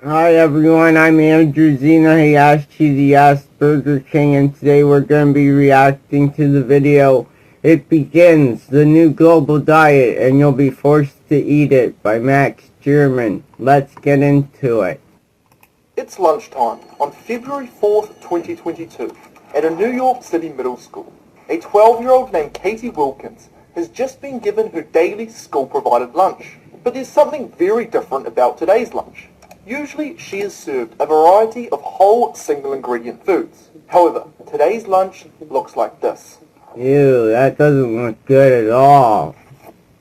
Hi everyone, I'm Andrew Zena Hayashi, the Asperger King, and today we're going to be reacting to the video It Begins, the New Global Diet, and You'll Be Forced to Eat It by Max German. Let's get into it. It's lunchtime on February 4th, 2022, at a New York City middle school. A 12-year-old named Katie Wilkins has just been given her daily school-provided lunch. But there's something very different about today's lunch. Usually she is served a variety of whole single-ingredient foods. However, today's lunch looks like this. Ew, that doesn't look good at all.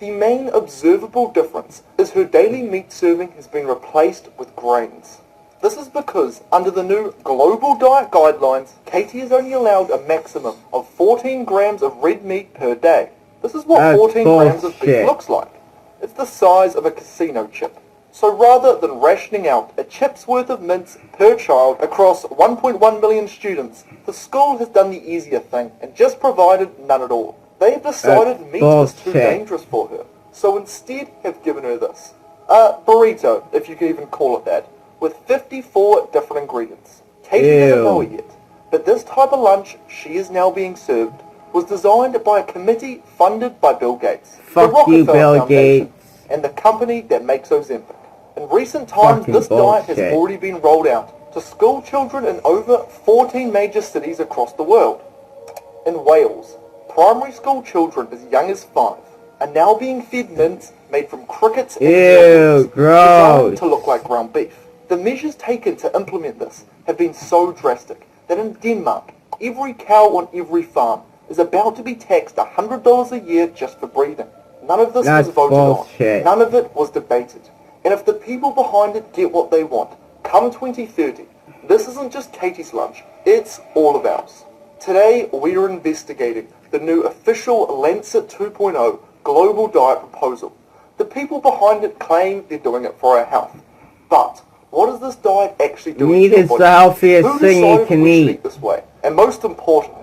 The main observable difference is her daily meat serving has been replaced with grains. This is because, under the new global diet guidelines, Katie is only allowed a maximum of 14 grams of red meat per day. This is what That's 14 grams of beef bullshit. looks like. It's the size of a casino chip. So rather than rationing out a chip's worth of mince per child across 1.1 million students, the school has done the easier thing and just provided none at all. They have decided That's meat is too bullshit. dangerous for her, so instead have given her this. A burrito, if you can even call it that, with 54 different ingredients. Katie doesn't know it yet, but this type of lunch she is now being served was designed by a committee funded by Bill Gates, the Fuck you, Rockefeller Bill Foundation, Gates. and the company that makes Ozempic. In recent times, Fucking this diet has bullshit. already been rolled out to school children in over 14 major cities across the world. In Wales, primary school children as young as 5 are now being fed mince made from crickets and Ew, millipedes designed gross. to look like ground beef. The measures taken to implement this have been so drastic that in Denmark, every cow on every farm is about to be taxed $100 a year just for breeding. None of this That's was voted bullshit. on. None of it was debated. And if the people behind it get what they want, come 2030, this isn't just Katie's lunch, it's all of ours. Today, we are investigating the new official Lancet 2.0 global diet proposal. The people behind it claim they're doing it for our health. But what is this diet actually doing Meat to your is body? the healthiest Who thing you decided can we should eat. this way? And most importantly,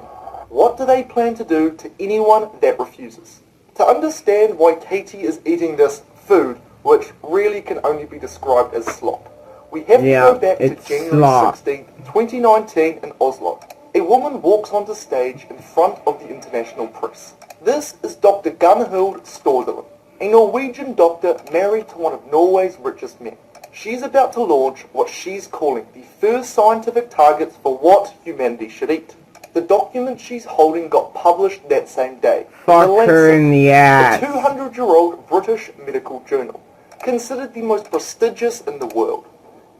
what do they plan to do to anyone that refuses? To understand why Katie is eating this food, which really can only be described as slop, we have to go back to it's January slop. 16th, 2019 in Oslo. A woman walks onto stage in front of the international press. This is Dr. Gunhild Stordalen, a Norwegian doctor married to one of Norway's richest men. She's about to launch what she's calling the first scientific targets for what humanity should eat. The document she's holding got published that same day. Fuck The her in the a ass. 200-year-old British medical journal, considered the most prestigious in the world.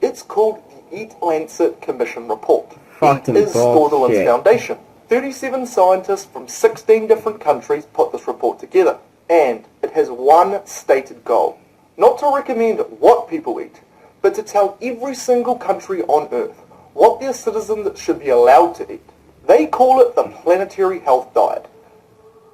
It's called the Eat Lancet Commission Report. Fucking Eat is Stordalen's bullshit. foundation. 37 scientists from 16 different countries put this report together, and it has one stated goal. Not to recommend what people eat, but to tell every single country on Earth what their citizens should be allowed to eat. They call it the Planetary Health Diet.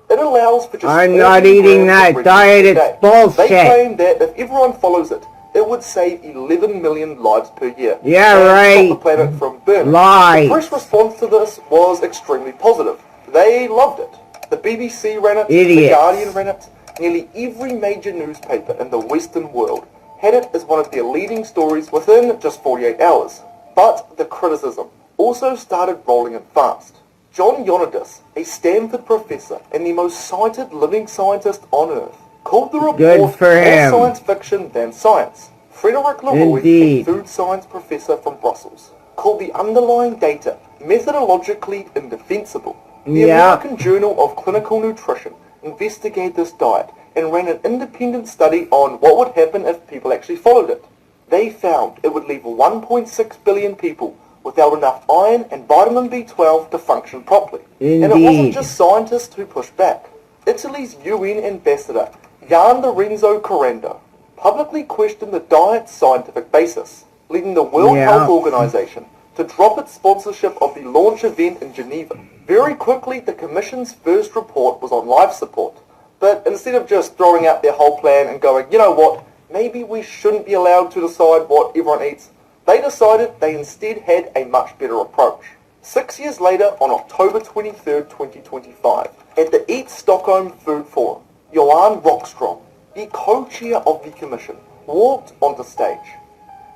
It allows for just I'm not 14 eating grams of that red diet, meat per it's day. bullshit. They claim that if everyone follows it, it would save 11 million lives per year. Yeah, and right. stop the planet from burning. Lies. The press response to this was extremely positive. They loved it. The BBC ran it, Idiots. The Guardian ran it, nearly every major newspaper in the Western world had it as one of their leading stories within just 48 hours. But the criticism also started rolling in fast. John Ioannidis, a Stanford professor and the most cited living scientist on Earth, called the report Good more for him. science fiction than science. Frederick Leroy, Indeed. a food science professor from Brussels, called the underlying data methodologically indefensible. The Yeah. American Journal of Clinical Nutrition investigated this diet and ran an independent study on what would happen if people actually followed it. They found it would leave 1.6 billion people without enough iron and vitamin B12 to function properly. And it wasn't Indeed. just scientists who pushed back. Italy's UN ambassador, Jan Lorenzo Correndo, publicly questioned the diet's scientific basis, leading the World Yeah. Health Organization to drop its sponsorship of the launch event in Geneva. Very quickly, the Commission's first report was on life support. But instead of just throwing out their whole plan and going, you know what, maybe we shouldn't be allowed to decide what everyone eats, they decided they instead had a much better approach. 6 years later, on October 23rd, 2025, at the Eat Stockholm Food Forum, Johan Rockstrom, the co-chair of the commission, walked onto stage.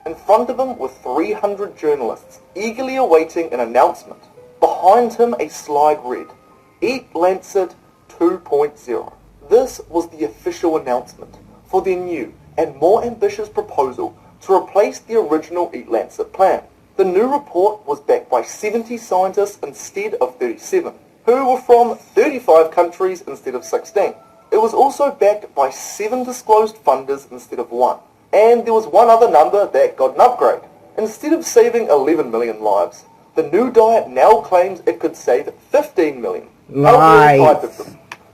In front of him were 300 journalists, eagerly awaiting an announcement. Behind him a slide read, Eat Lancet 2.0. This was the official announcement for their new and more ambitious proposal to replace the original Eat Lancet plan. The new report was backed by 70 scientists instead of 37, who were from 35 countries instead of 16. It was also backed by 7 disclosed funders instead of 1. And there was one other number that got an upgrade. Instead of saving 11 million lives, the new diet now claims it could save 15 million. Lies.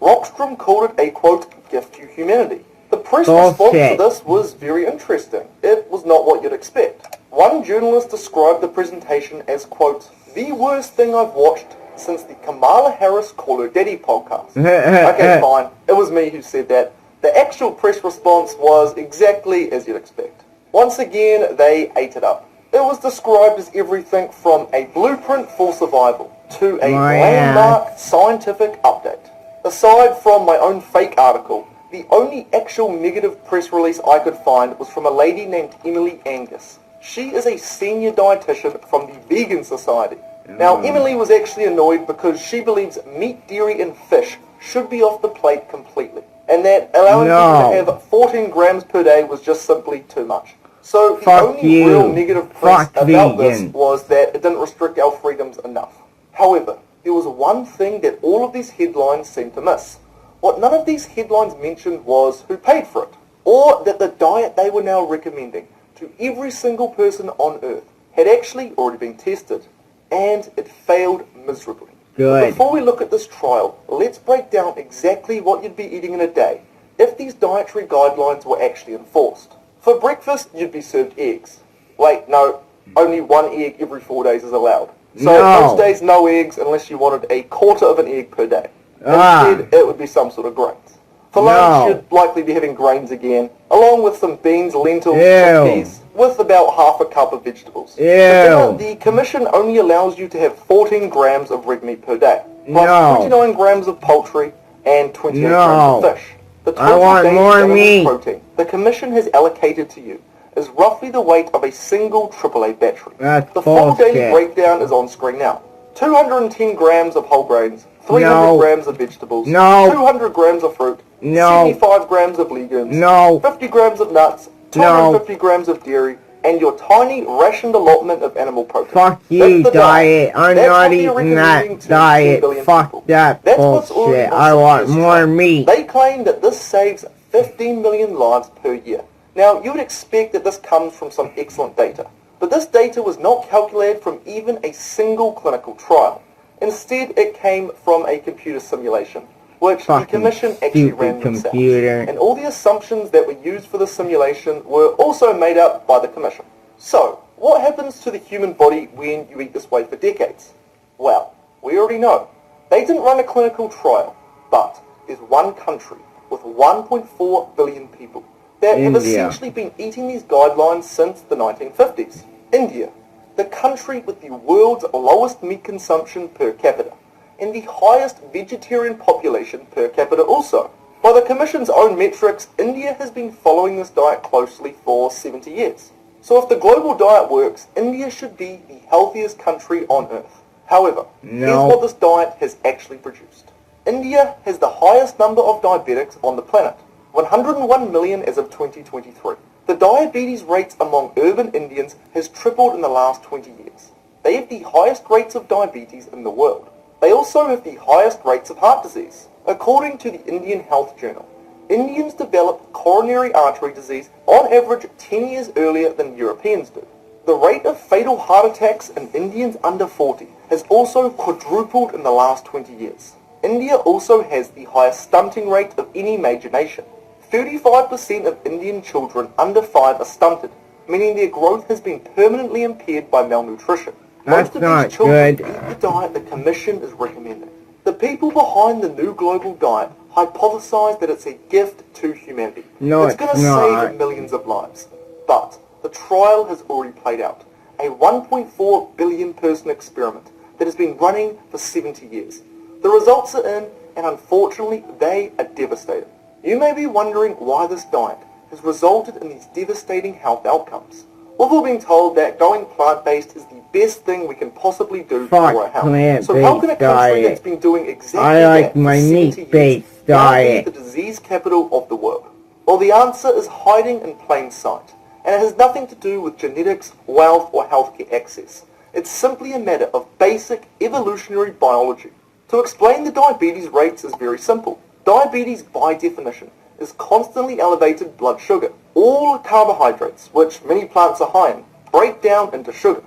Rockstrom called it a, quote, gift to humanity. The press response to this was very interesting. It was not what you'd expect. One journalist described the presentation as, quote, the worst thing I've watched since the Kamala Harris Call Her Daddy podcast. Okay, fine. It was me who said that. The actual press response was exactly as you'd expect. Once again, they ate it up. It was described as everything from a blueprint for survival to a landmark scientific update. Aside from my own fake article, the only actual negative press release I could find was from a lady named Emily Angus. She is a senior dietitian from the Vegan Society. Now, Emily was actually annoyed because she believes meat, dairy, and fish should be off the plate completely, and that allowing people to have 14 grams per day was just simply too much. So the only real negative press about this was that it didn't restrict our freedoms enough. However, there was one thing that all of these headlines seemed to miss. What none of these headlines mentioned was who paid for it, or that the diet they were now recommending to every single person on Earth had actually already been tested, and it failed miserably. But before we look at this trial, let's break down exactly what you'd be eating in a day if these dietary guidelines were actually enforced. For breakfast, you'd be served eggs. Wait, no, only 1 egg every 4 days is allowed. So most days, no eggs unless you wanted a quarter of an egg per day. Instead, it would be some sort of grains. For lunch, you'd likely be having grains again, along with some beans, lentils, chickpeas, with about half a cup of vegetables. For dinner, the Commission only allows you to have 14 grams of red meat per day, plus 29 grams of poultry and 28 grams of fish. The total daily protein the Commission has allocated to you is roughly the weight of a single AAA battery. The full daily breakdown is on screen now. 210 grams of whole grains, 300 grams of vegetables, 200 grams of fruit, 75 grams of legumes, 50 grams of nuts, 250 grams of dairy, and your tiny rationed allotment of animal protein. Fuck you, diet. I'm not eating that diet. Fuck that bullshit. I want more meat. They claim that this saves 15 million lives per year. Now, you would expect that this comes from some excellent data, but this data was not calculated from even a single clinical trial. Instead, it came from a computer simulation, which the Commission actually ran themselves. And all the assumptions that were used for the simulation were also made up by the Commission. So, what happens to the human body when you eat this way for decades? Well, we already know. They didn't run a clinical trial, but there's one country with 1.4 billion people that have essentially been eating these guidelines since the 1950s. India, the country with the world's lowest meat consumption per capita, and the highest vegetarian population per capita also. By the Commission's own metrics, India has been following this diet closely for 70 years. So if the global diet works, India should be the healthiest country on Earth. However, here's what this diet has actually produced. India has the highest number of diabetics on the planet, 101 million as of 2023. The diabetes rates among urban Indians has tripled in the last 20 years. They have the highest rates of diabetes in the world. They also have the highest rates of heart disease. According to the Indian Health Journal, Indians develop coronary artery disease on average 10 years earlier than Europeans do. The rate of fatal heart attacks in Indians under 40 has also quadrupled in the last 20 years. India also has the highest stunting rate of any major nation. 35% of Indian children under 5 are stunted, meaning their growth has been permanently impaired by malnutrition. Most of these children eat the diet the Commission is recommending. The people behind the new global diet hypothesize that it's a gift to humanity. It's going to save millions of lives. But the trial has already played out. A 1.4 billion person experiment that has been running for 70 years. The results are in, and unfortunately, they are devastating. You may be wondering why this diet has resulted in these devastating health outcomes. We've all been told that going plant-based is the best thing we can possibly do for our health. So how can a country that's been doing exactly that for 70 years now be the disease capital of the world? Well, the answer is hiding in plain sight, and it has nothing to do with genetics, wealth, or healthcare access. It's simply a matter of basic evolutionary biology. To explain the diabetes rates is very simple. Diabetes, by definition, is constantly elevated blood sugar. All carbohydrates, which many plants are high in, break down into sugar.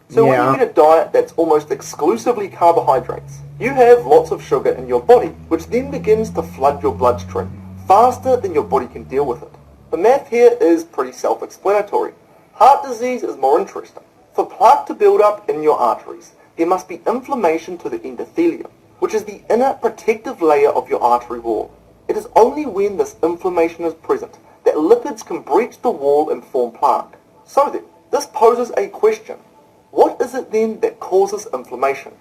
So when you eat a diet that's almost exclusively carbohydrates, you have lots of sugar in your body, which then begins to flood your bloodstream faster than your body can deal with it. The math here is pretty self-explanatory. Heart disease is more interesting. For plaque to build up in your arteries, there must be inflammation to the endothelium, which is the inner protective layer of your artery wall. It is only when this inflammation is present that lipids can breach the wall and form plaque. So then, this poses a question. What is it then that causes inflammation?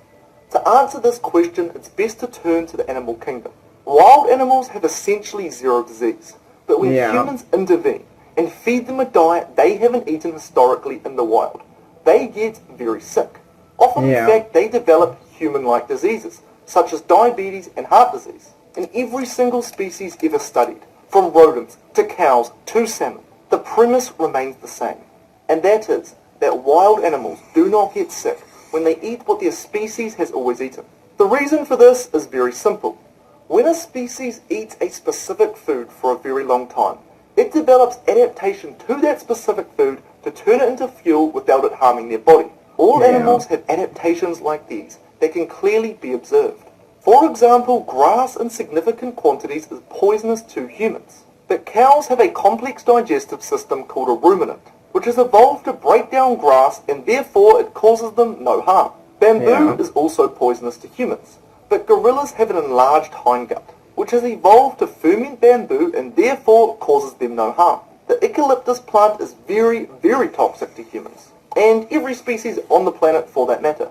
To answer this question, it's best to turn to the animal kingdom. Wild animals have essentially zero disease, but when humans intervene and feed them a diet they haven't eaten historically in the wild, they get very sick. Often, in fact, they develop human-like diseases, such as diabetes and heart disease. In every single species ever studied, from rodents to cows to salmon, the premise remains the same, and that is that wild animals do not get sick when they eat what their species has always eaten. The reason for this is very simple. When a species eats a specific food for a very long time, it develops adaptation to that specific food to turn it into fuel without it harming their body. All animals have adaptations like these that can clearly be observed. For example, grass in significant quantities is poisonous to humans. But cows have a complex digestive system called a ruminant, which has evolved to break down grass and therefore it causes them no harm. Bamboo is also poisonous to humans, but gorillas have an enlarged hindgut, which has evolved to ferment bamboo and therefore causes them no harm. The eucalyptus plant is very, very toxic to humans, and every species on the planet for that matter,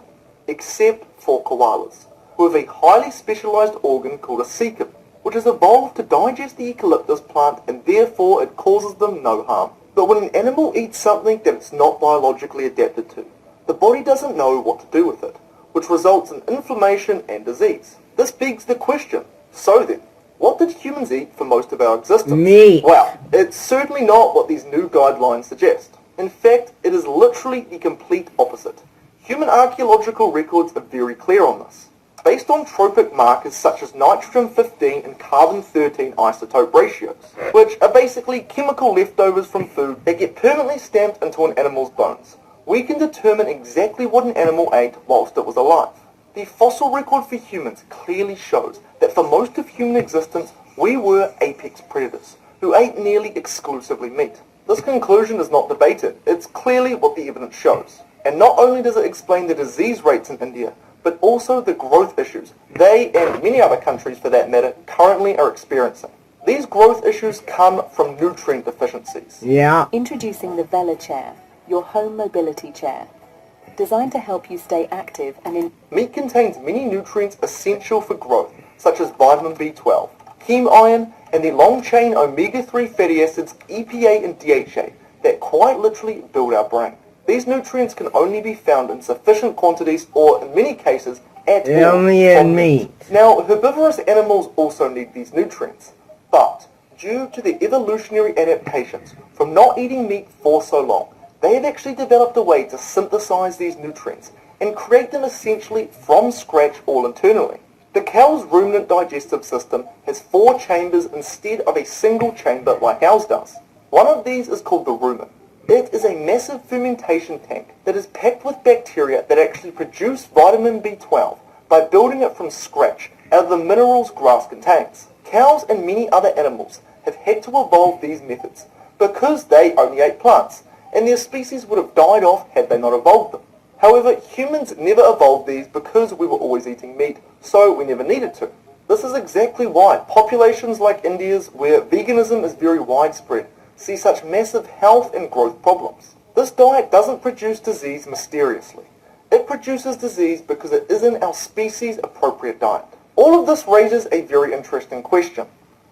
except for koalas, who have a highly specialized organ called a cecum, which has evolved to digest the eucalyptus plant and therefore it causes them no harm. But when an animal eats something that it's not biologically adapted to, the body doesn't know what to do with it, which results in inflammation and disease. This begs the question, so then, what did humans eat for most of our existence? Meat. Well, it's certainly not what these new guidelines suggest. In fact, it is literally the complete opposite. Human archaeological records are very clear on this. Based on tropic markers such as nitrogen-15 and carbon-13 isotope ratios, which are basically chemical leftovers from food that get permanently stamped into an animal's bones, we can determine exactly what an animal ate whilst it was alive. The fossil record for humans clearly shows that for most of human existence, we were apex predators, who ate nearly exclusively meat. This conclusion is not debated, it's clearly what the evidence shows. And not only does it explain the disease rates in India, but also the growth issues they, and many other countries for that matter, currently are experiencing. These growth issues come from nutrient deficiencies. Introducing the Vela chair, your home mobility chair. Designed to help you stay active and in... Meat contains many nutrients essential for growth, such as vitamin B12, heme iron, and the long-chain omega-3 fatty acids EPA and DHA that quite literally build our brain. These nutrients can only be found in sufficient quantities or, in many cases, at all only in meat. Now, herbivorous animals also need these nutrients, but due to their evolutionary adaptations from not eating meat for so long, they have actually developed a way to synthesize these nutrients and create them essentially from scratch all internally. The cow's ruminant digestive system has 4 chambers instead of a single chamber like ours does. One of these is called the rumen. It is a massive fermentation tank that is packed with bacteria that actually produce vitamin B12 by building it from scratch out of the minerals grass contains. Cows and many other animals have had to evolve these methods because they only ate plants, and their species would have died off had they not evolved them. However, humans never evolved these because we were always eating meat, so we never needed to. This is exactly why populations like India's, where veganism is very widespread, see such massive health and growth problems. This diet doesn't produce disease mysteriously. It produces disease because it isn't our species' appropriate diet. All of this raises a very interesting question.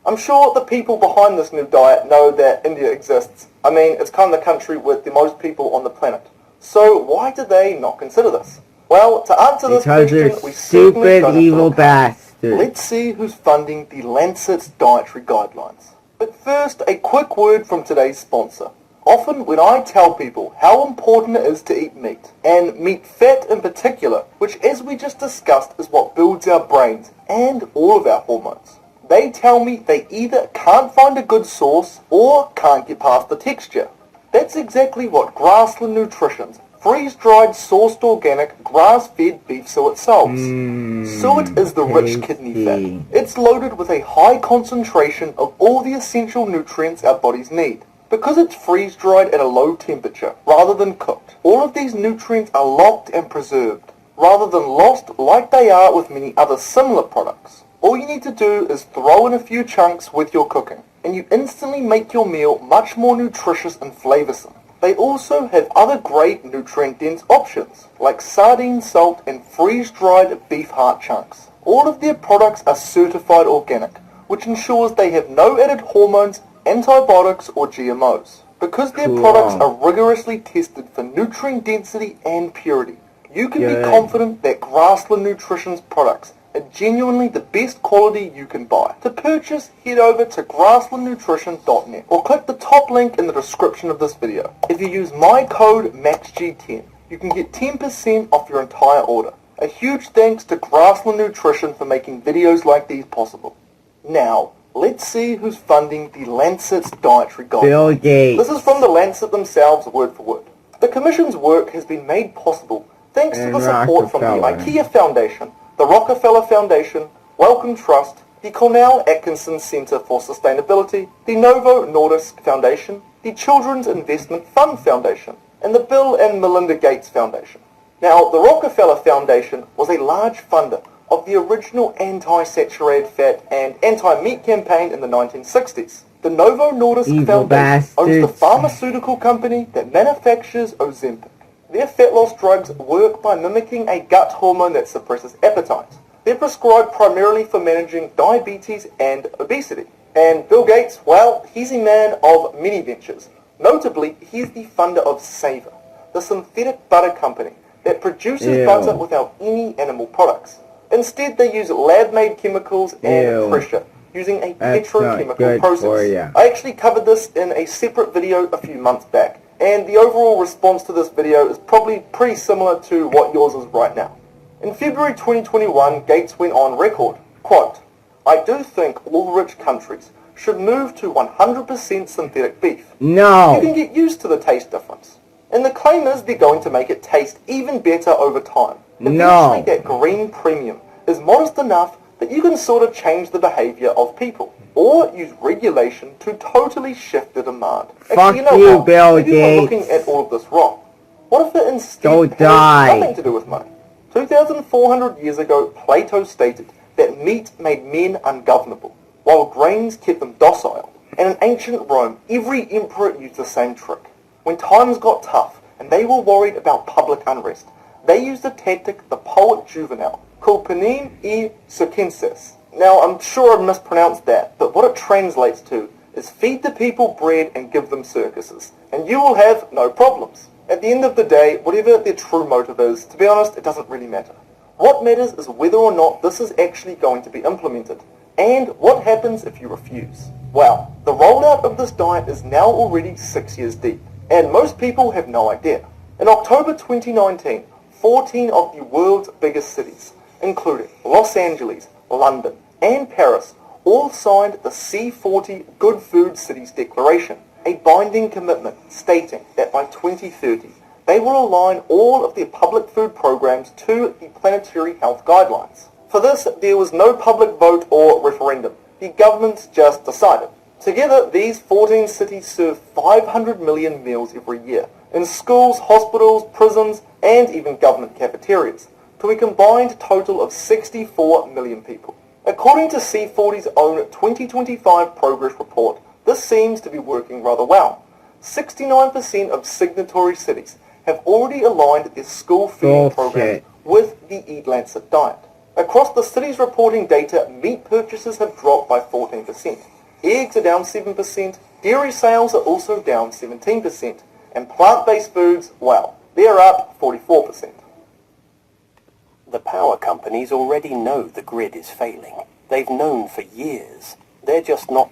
I'm sure the people behind this new diet know that India exists. I mean, it's kind of the country with the most people on the planet. So why do they not consider this? Well, to answer this question, we certainly don't have to look hard. Let's see who's funding the Lancet's dietary guidelines. But first, a quick word from today's sponsor. Often when I tell people how important it is to eat meat, and meat fat in particular, which as we just discussed is what builds our brains and all of our hormones, they tell me they either can't find a good source or can't get past the texture. That's exactly what Grassland Nutrition's freeze-dried, sourced organic, grass-fed beef suet sells. Suet is the rich kidney fat. It's loaded with a high concentration of all the essential nutrients our bodies need. Because it's freeze-dried at a low temperature, rather than cooked, all of these nutrients are locked and preserved, rather than lost like they are with many other similar products. All you need to do is throw in a few chunks with your cooking, and you instantly make your meal much more nutritious and flavoursome. They also have other great nutrient-dense options, like sardine salt and freeze-dried beef heart chunks. All of their products are certified organic, which ensures they have no added hormones, antibiotics or GMOs. Because their products are rigorously tested for nutrient density and purity, you can be confident that Grassland Nutrition's products are genuinely the best quality you can buy. To purchase, head over to grasslandnutrition.net or click the top link in the description of this video. If you use my code MAXG10, you can get 10% off your entire order. A huge thanks to Grassland Nutrition for making videos like these possible. Now, let's see who's funding the Lancet's dietary guidelines. Bill Gates. This is from the Lancet themselves, word for word. The Commission's work has been made possible thanks to the support from the IKEA Foundation, the Rockefeller Foundation, Wellcome Trust, the Cornell Atkinson Center for Sustainability, the Novo Nordisk Foundation, the Children's Investment Fund Foundation, and the Bill and Melinda Gates Foundation. Now, the Rockefeller Foundation was a large funder of the original anti-saturated fat and anti-meat campaign in the 1960s. The Novo Nordisk Foundation owns the pharmaceutical company that manufactures Ozempic. Their fat loss drugs work by mimicking a gut hormone that suppresses appetite. They're prescribed primarily for managing diabetes and obesity. And Bill Gates, well, he's a man of many ventures. Notably, he's the funder of Savor, the synthetic butter company that produces butter without any animal products. Instead, they use lab-made chemicals and pressure, using a petrochemical process. I actually covered this in a separate video a few months back, and the overall response to this video is probably pretty similar to what yours is right now. In February 2021, Gates went on record, quote, "I do think all rich countries should move to 100% synthetic beef. No. You can get used to the taste difference. And the claim is they're going to make it taste even better over time. Eventually that green premium is modest enough that you can sort of change the behavior of people, or use regulation to totally shift the demand." Fuck Actually, you know what? Bill Maybe Gates. we're looking at all of this wrong. What if it instead has nothing to do with money? 2,400 years ago, Plato stated that meat made men ungovernable, while grains kept them docile. And in ancient Rome, every emperor used the same trick. When times got tough, and they were worried about public unrest, they used a tactic the poet Juvenal called panem e circenses. Now, I'm sure I mispronounced that, but what it translates to is feed the people bread and give them circuses, and you will have no problems. At the end of the day, whatever their true motive is, to be honest, it doesn't really matter. What matters is whether or not this is actually going to be implemented, and what happens if you refuse. Well, the rollout of this diet is now already 6 years deep, and most people have no idea. In October 2019, 14 of the world's biggest cities, including Los Angeles, London, and Paris, all signed the C40 Good Food Cities Declaration, a binding commitment stating that by 2030, they will align all of their public food programs to the planetary health guidelines. For this, there was no public vote or referendum. The governments just decided. Together, these 14 cities serve 500 million meals every year, in schools, hospitals, prisons, and even government cafeterias, to a combined total of 64 million people. According to C40's own 2025 progress report, this seems to be working rather well. 69% of signatory cities have already aligned their school feeding programs with the Eat Lancet diet. Across the cities reporting data, meat purchases have dropped by 14%. eggs are down 7%, dairy sales are also down 17%, and plant-based foods, well, they're up 44%. The power companies already know the grid is failing. They've known for years. They're just not...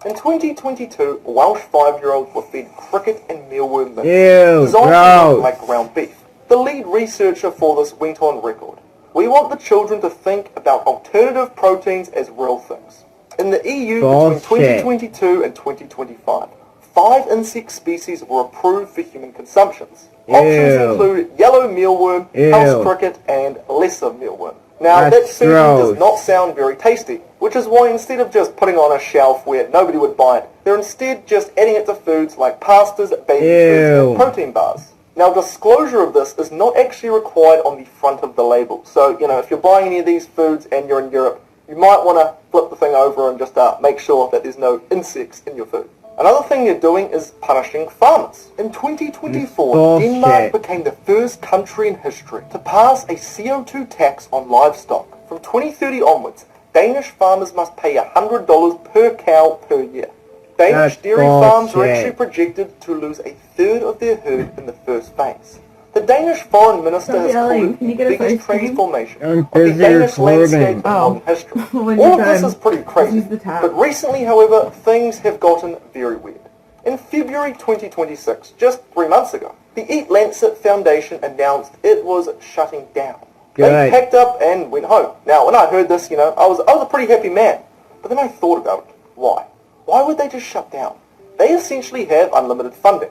In 2022, Welsh 5-year-olds were fed cricket and mealworm mince, Ew, designed to look gross. like ground beef. The lead researcher for this went on record. We want the children to think about alternative proteins as real things. In the EU Bullshit. between 2022 and 2025, 5 insect species were approved for human consumptions. Options Ew. include yellow mealworm, Ew. house cricket, and lesser mealworm. Now, That's that certainly does gross. not sound very tasty, which is why instead of just putting on a shelf where nobody would buy it, they're instead just adding it to foods like pastas, baby foods, Ew. and protein bars. Now, disclosure of this is not actually required on the front of the label. So, if you're buying any of these foods and you're in Europe, you might want to flip the thing over and just make sure that there's no insects in your food. Another thing you're doing is punishing farmers. In 2024, Bullshit. Denmark became the first country in history to pass a CO2 tax on livestock. From 2030 onwards, Danish farmers must pay $100 per cow per year. Danish That's dairy farms are bullshit. actually projected to lose a third of their herd in the first phase. The Danish foreign minister has called it Can you the get us biggest ice cream? transformation I'm of the busy Danish landscape in recording. modern history. When All you're of this done, is pretty crazy, use the tab. but recently, however, things have gotten very weird. In February 2026, just 3 months ago, the Eat Lancet Foundation announced it was shutting down. They Good. packed up and went home. Now, when I heard this, I was a pretty happy man. But then I thought about it. Why? Why would they just shut down? They essentially have unlimited funding.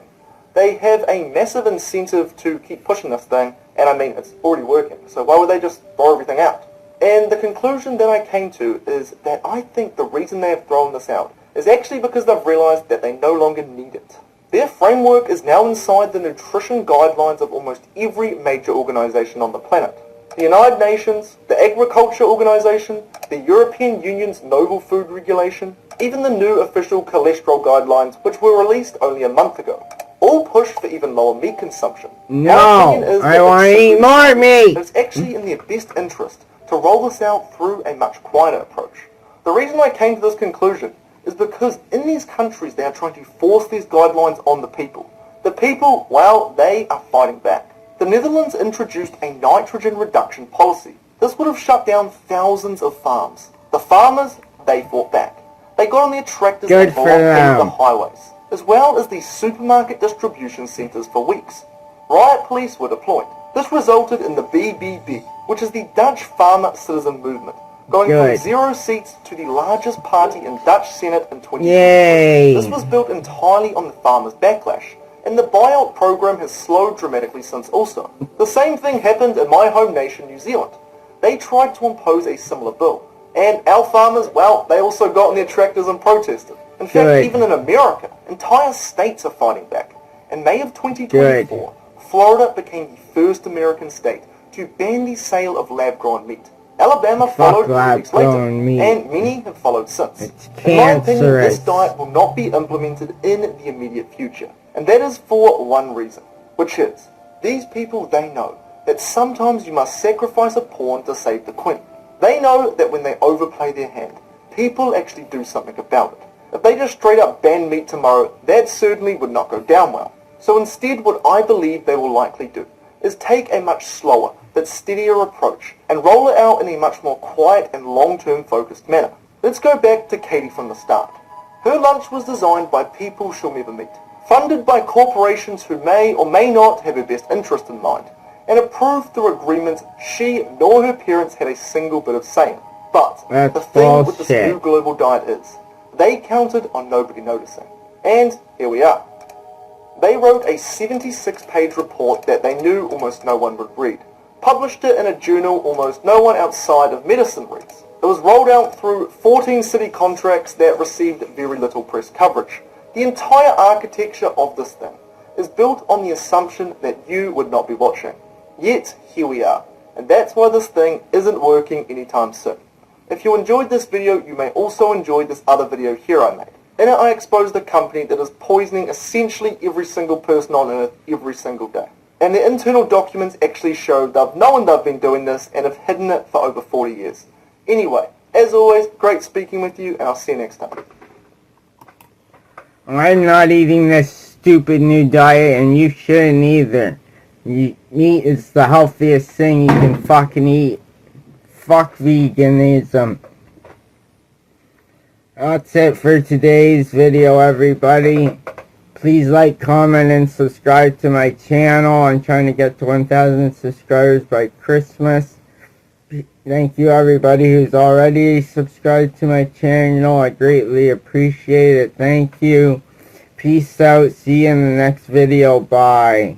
They have a massive incentive to keep pushing this thing, and I mean, it's already working. So why would they just throw everything out? And the conclusion that I came to is that I think the reason they have thrown this out is actually because they've realized that they no longer need it. Their framework is now inside the nutrition guidelines of almost every major organization on the planet. The United Nations, the Agriculture Organization, the European Union's Novel Food Regulation, even the new official cholesterol guidelines, which were released only a month ago, all push for even lower meat consumption. My No, opinion is I that want to it's eat simply more that meat. it's actually in their best interest to roll this out through a much quieter approach. The reason I came to this conclusion is because in these countries they are trying to force these guidelines on the people. The people, well, they are fighting back. The Netherlands introduced a nitrogen reduction policy. This would have shut down thousands of farms. The farmers, they fought back. They got on their tractors Good and for blockaded the them. highways, as well as the supermarket distribution centres for weeks. Riot police were deployed. This resulted in the BBB, which is the Dutch Farmer Citizen Movement, going Good. from 0 seats to the largest party in Dutch Senate in 2020. Yay. This was built entirely on the farmers' backlash, and the buyout program has slowed dramatically since also. The same thing happened in my home nation, New Zealand. They tried to impose a similar bill, and our farmers, well, they also got on their tractors and protested. In fact, Good. even in America, entire states are fighting back. In May of 2024, Florida became the first American state to ban the sale of lab-grown meat. Alabama followed 2 weeks later, lab-grown meat. and many have followed since. It's In my opinion, this cancerous. diet will not be implemented in the immediate future. And that is for one reason, which is, these people, they know that sometimes you must sacrifice a pawn to save the queen. They know that when they overplay their hand, people actually do something about it. If they just straight up ban meat tomorrow, that certainly would not go down well. So instead, what I believe they will likely do is take a much slower but steadier approach and roll it out in a much more quiet and long-term focused manner. Let's go back to Katie from the start. Her lunch was designed by people she'll never meet, funded by corporations who may or may not have her best interest in mind, and approved through agreements she nor her parents had a single bit of say in. But That's the thing with this bullshit. new global diet is, they counted on nobody noticing. And here we are. They wrote a 76-page report that they knew almost no one would read, published it in a journal almost no one outside of medicine reads. It was rolled out through 14 city contracts that received very little press coverage. The entire architecture of this thing is built on the assumption that you would not be watching. Yet, here we are, and that's why this thing isn't working anytime soon. If you enjoyed this video, you may also enjoy this other video here I made. In it I exposed a company that is poisoning essentially every single person on Earth every single day. And the internal documents actually show they've known they've been doing this and have hidden it for over 40 years. Anyway, as always, great speaking with you, and I'll see you next time. I'm not eating this stupid new diet, and you shouldn't either. Meat is the healthiest thing you can fucking eat. Fuck veganism. That's it for today's video, everybody. Please like, comment, and subscribe to my channel. I'm trying to get to 1,000 subscribers by Christmas. Thank you, everybody who's already subscribed to my channel. I greatly appreciate it. Thank you. Peace out. See you in the next video. Bye.